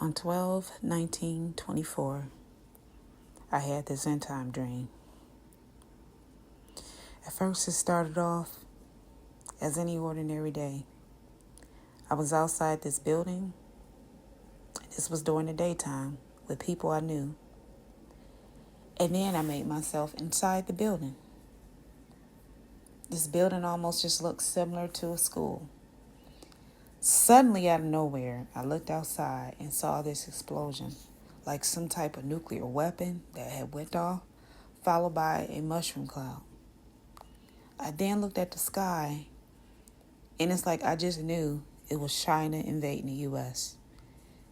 On 12/19/24, I had this end time dream. At first, it started off as any ordinary day. I was outside this building. This was during the daytime with people I knew. And then I made myself inside the building. This building almost just looked similar to a school. Suddenly, out of nowhere, I looked outside and saw this explosion, like some type of nuclear weapon that had went off, followed by a mushroom cloud. I then looked at the sky, and it's like I just knew it was China invading the U.S.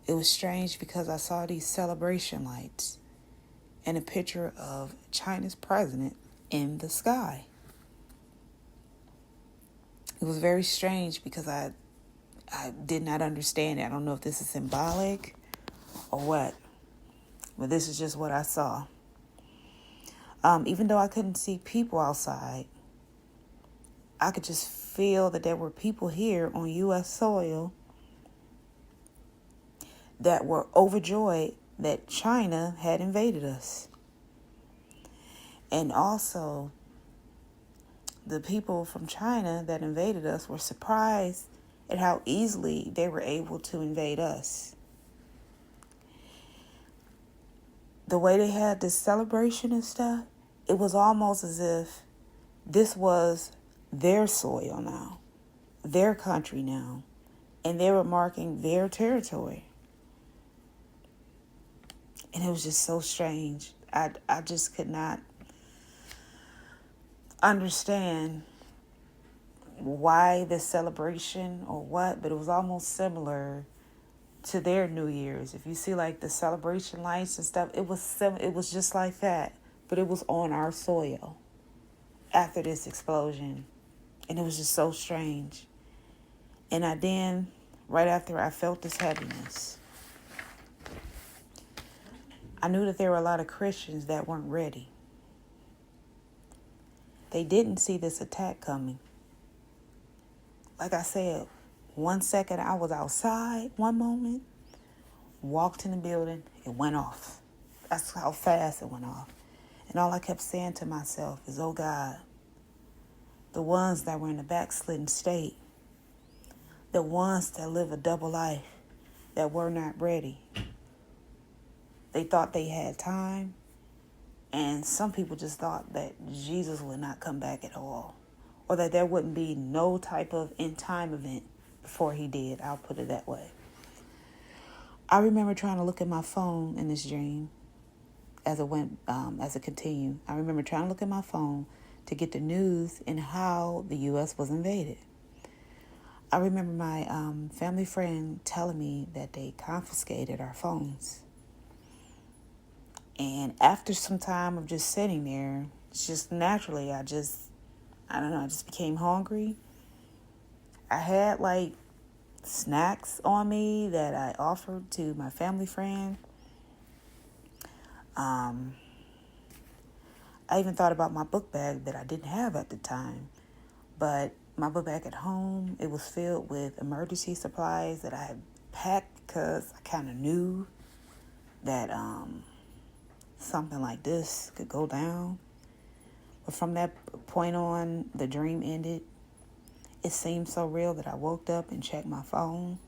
It was strange because I saw these celebration lights and a picture of China's president in the sky. It was very strange because I did not understand it. I don't know if this is symbolic or what, but this is just what I saw. Even though I couldn't see people outside, I could just feel that there were people here on U.S. soil that were overjoyed that China had invaded us. And also, the people from China that invaded us were surprised at how easily they were able to invade us. The way they had this celebration and stuff, it was almost as if this was their soil now, their country now, and they were marking their territory. And it was just so strange. I just could not understand why this celebration or what, but it was almost similar to their New Year's. If you see like the celebration lights and stuff, it was just like that, but it was on our soil after this explosion. And it was just so strange. And right after I felt this heaviness, I knew that there were a lot of Christians that weren't ready. They didn't see this attack coming. Like I said, 1 second I was outside, one moment, walked in the building, it went off. That's how fast it went off. And all I kept saying to myself is, oh God, the ones that were in the backslidden state, the ones that live a double life, that were not ready. They thought they had time, and some people just thought that Jesus would not come back at all, or that there wouldn't be no type of end time event before he did. I'll put it that way. I remember trying to look at my phone in this dream as it continued. I remember trying to look at my phone to get the news and how the U.S. was invaded. I remember my family friend telling me that they confiscated our phones. And after some time of just sitting there, it's just naturally, I just became hungry. I had like snacks on me that I offered to my family friend. I even thought about my book bag that I didn't have at the time. But my book bag at home, it was filled with emergency supplies that I had packed because I kind of knew that something like this could go down. But from that point on, the dream ended. It seemed so real that I woke up and checked my phone.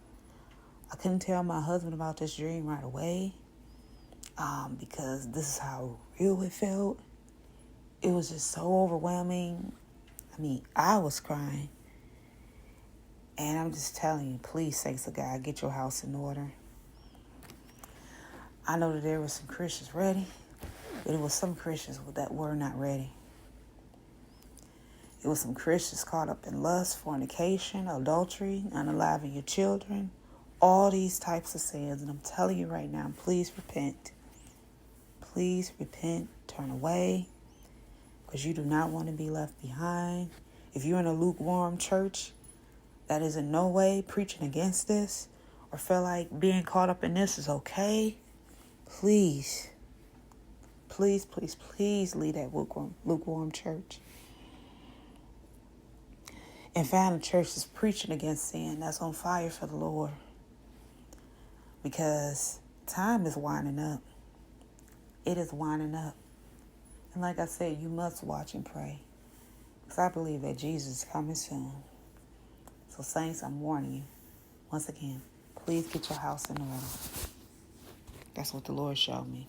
I couldn't tell my husband about this dream right away because this is how real it felt. It was just so overwhelming. I mean, I was crying. And I'm just telling you, please, saints of God, get your house in order. I know that there were some Christians ready, but it was some Christians that were not ready. It was some Christians caught up in lust, fornication, adultery, unaliving your children, all these types of sins. And I'm telling you right now, please repent. Please repent, turn away, because you do not want to be left behind. If you're in a lukewarm church that is in no way preaching against this or feel like being caught up in this is okay, please leave that lukewarm church. And find a church that's preaching against sin, that's on fire for the Lord. because time is winding up. It is winding up. And like I said, you must watch and pray. Because I believe that Jesus is coming soon. So saints, I'm warning you. Once again, please get your house in order. That's what the Lord showed me.